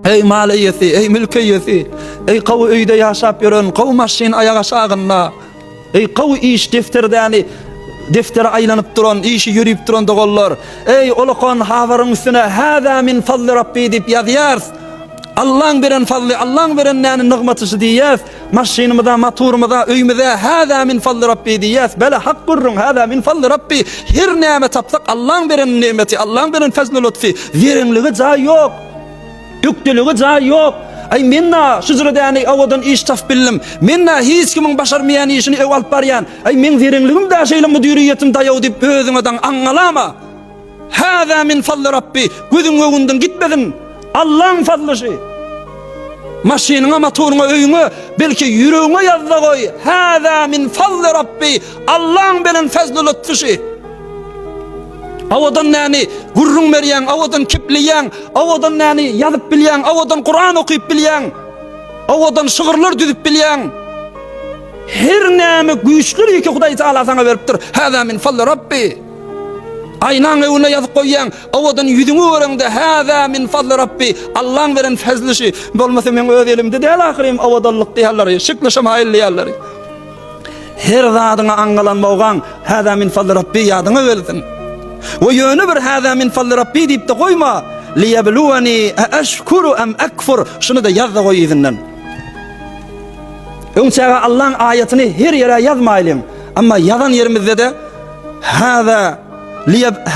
Ey mal iyesi, ey mülk iyesi, ey qaw öýde ýaşap ýören, qaw maşyn ayaga şagynna, ey qaw iş defterdäni defteri aylanyp duran, işi ýürüp duran dogollar, ey olaqan hawaryň üstüne hada min fadli rabbi diýip ýazýar. Allah'ın beren fadli, Allah'ın beren näni nygmaty diýär. Maşynymyza, motorymyza, öýümüze hada min fadli rabbi diýär. Bele hak gurrun hada min fadli rabbi. Her näme tapsak Allah'ın beren nemeti, Allah'ın beren fazly lütfi. Werenligi jaý ýok. Ýükdeligi jaý ýok. Ay menna şu züredäni awadan iş tap bildim. Menna hiç kimin başarmayan işini ew alyp barýan. Ay men werenligim da şeýle müdiriýetim daýaw diýip özüňden aňalama. Hada min fadli rabbi. Gözüň öňünden gitmedin. Allah'ın fadlışı. Maşinine, motoruna, öýüňe, belki yüreğine yazda koy. Hâzâ min fadli rabbi. Allah'ın belen fazly lütfüşi. Awadan näni gurrun berýän, awadan kipliýän, awadan näni ýazyp bilýän, awadan Kur'an okuyup bilýän, awadan şygyrlar düzüp bilýän. Her näme güýçlüri ki Hudaý Taala saňa beripdir. Hâzâ min fadli rabbi. Aynan öňüne ýazyp goýýan, awadan ýüzüňe öreňde hada min fadli rabbi. Allah'ın beren fazlyşy. Bolmasa men öz elimde däl ahyrim awadanlyk diýerler, şykly şamaýly diýerler. Her zadyňa aňalanmagan hada min fadli rabbi ýadyňa gelsin. We ýöne bir hada min fadli rabbi diýip de goýma. Liyabluwani ashkuru am akfur. Şunu da ýazda goýýyzyndan. Öňçäge Allah'ın aýatyny her ýere ýazmaýlym. Amma ýazan ýerimizde de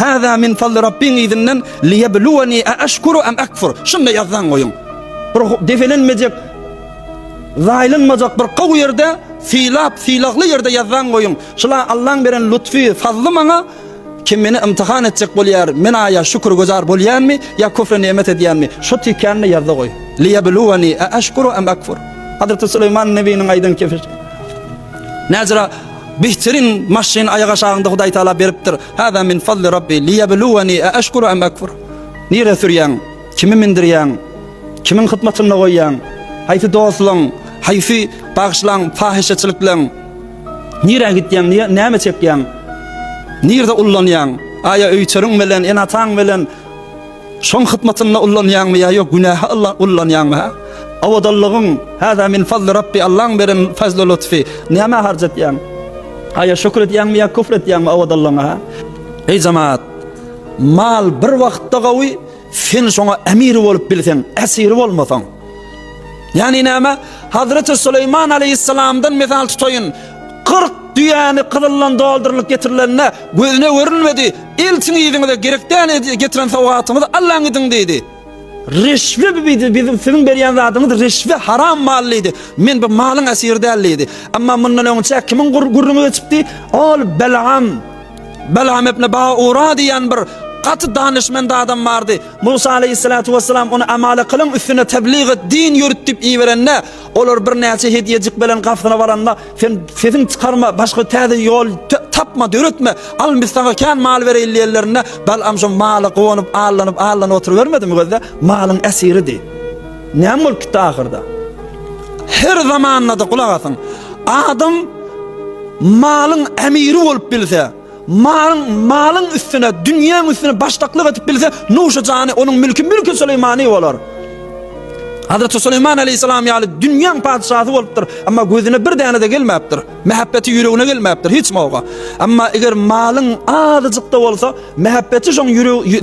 hada min fadli rabbin izinden liyabluwani ashkuru am akfur. Şunda ýazdan goýun. Bir defelenmejek, zaýlanmajak bir gaw ýerde, filagly ýerde ýazdan goýun. Şula Allah'ın beren lütfi, fazly maňa kim meni imtihan etjek bolýar, men aýa şükür gözar bolýanmy, ýa küfr nemet edýänmi? Şu tikanny ýazda goý. Liyabluwani ashkuru am akfur. Hazreti Süleyman nebiniň aýdan kefir. Näzira Bihtirin maşyn ayaga şagynda Hudaý Taala beripdir. Hada min fadli rabbi liyabluwani ashkuru am akfur. Nire sürýän, kimi mindirýän, kimin hyzmatyna goýýan, haýsy dostlaň, haýsy bagşlaň, fahişeçilikleň, nire gitýän, näme çekýän, nirde ullanýan, aýa öýçeriň bilen, enataň bilen, şoň hyzmatyna ullanýanmy ýa ýok, günaha ullanýanmy? Awadallygyň hada min fadli rabbi, Allah'ın beren fazly lütfi. Näme harjatýan? Aya şükür etýänmi ýa küfr etýänmi awadanlyňa? Ey jamaat, mal bir wagtda gawy, sen şoňa emiri bolup bilsen, esiri bolmasaň. Yani näme? Hazreti Süleyman aleyhissalamdan mesal tutoyun. 40 düýäni kızyllan doldurylyp getirilenine gözüne görünmedi. Elçiň ýygyňda gerekden getiren sowgatymyzy Allah'ın edin diýdi. Reşve bizim senin berýän zadymyz reşve haram mallydy. Men bu malyň esiri däldi. Amma mundan öňçe kimin gurrumy geçipdi? Ol Belam ibn Ba'ura diýen bir gaty danışmanda adam bardy. Musa aleyhissalatu vesselam onu amala kılın üstüne tebliğ et, din ýürütip iýberenne, olar bir näçe hediyejik bilen gafsyna baranda, sen sesiň çykarma, başga täze ýol tapma, döretme, al misaga kan mal bereýärlerine, bal am şu maly gowunup allanyp oturuvermedimi gözde? Malyň esiridi. Näme bolupdy ahyrda? Her zamanda kulak asyn. Adam malyň emiri bolup bilse, malın üstüne, dünyanın üstüne baştaklık etip bilse, nuşa cani onun mülkü Süleymani olar. Hazreti Süleyman aleyhissalam ýaly dünýäň padşahy bolupdyr, amma gözüne bir däne de gelmäpdir. Mehabbeti ýüregine gelmäpdir hiç mawga. Amma eger malyň azyjykda bolsa, mehabbeti şoň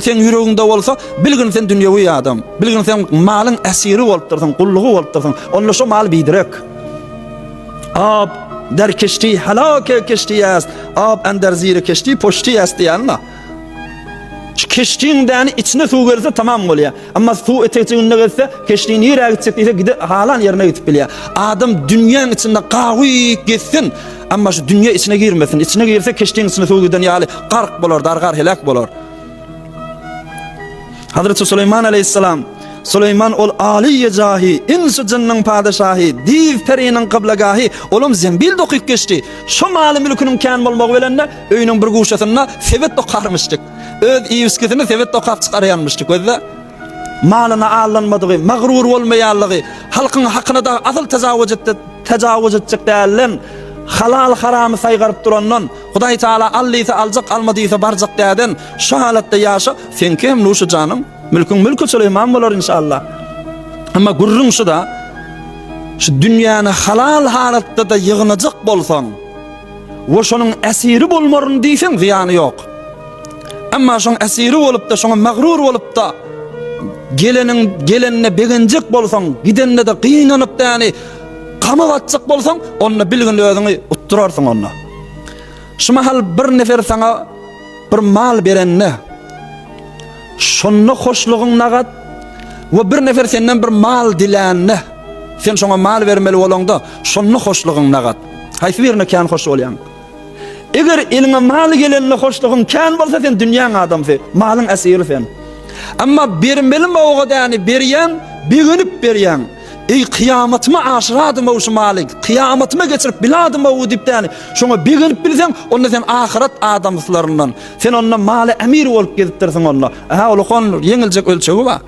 sen ýüreginde bolsa, bilgin sen dünýäwi adam. Bilgin sen malyň esiri bolupdyrsyň, gullugy bolupdyrsyň. Onda şo mal bidirek. در کشتی هلاک کشتی است آب اندر زیر کشتی پشتی است diýanma. Keştiň däni içine suw girse tamam bolýar. Amma suw eteğine girse keştiň ýere gitse gide halan ýerine gitip bilýär. Adam dünýäň içinde gawy geçsin, amma şu dünýä içine girmesin. İçine girse keştiň içine suw giden ýaly gark bolar, dargar helak bolar. Hazreti Süleyman aleyhissalam Süleyman ol aliye jahi, insu jinniň padşahy, div periniň qiblagahy, olum zembil dokup geçdi. Şu maly mülküniň kan bolmagy bilen öýüniň bir guşasyna sebet dokarmyşdyk. Öz iýiskesini sebet dokap çykarýanmyşdyk. Gözde malyna allanmadygy, magrur bolmaýanlygy, halkyň hakyna da azyl tajawuz etjek dälen, halal haramy saýgaryp durandan, Hudaý Taala allysa aljak, almadysa barjak däden, şu halatda ýaşa, sen kim nuşu janyň? Mülkün Süleyman bolar inşallah. Ama gurrun şu da, şu dünýäni halal halatda da ýygnajak bolsaň, we şonuň esiri bolmaryn diýsen ziýany ýok. Amma şoň esiri bolup da, şoňa magrur bolup da, gelenine begenjek bolsaň, gidenne de gynanyp da ýani qamak atjak bolsaň, onu bilgin özüňi utturarsyň onu. Şu mahal bir nefer sana bir mal berenne, şonu hoşlugyň nagat, we bir nefer senden bir mal dilänne, sen şoňa mal bermeli bolanda, şonu hoşlugyň nagat. Haýsy birine kän hoş bolýan? Eger eliňe mal gelenine hoşlugyň kän bolsa, sen dünýäň adamsy, malyň esiri sen. Amma bermeli mawga däni berýän, begenip berýän. Ey kıyamatma aşiradım o şu malik, kıyamatma geçirip biladım o diptani. Şoňa begenip bilsen, onda sen ahiret adamslarından. Sen onna maly emir bolup gezipdirsiň onna. Aha, olukon yeňiljek ölçegi ba.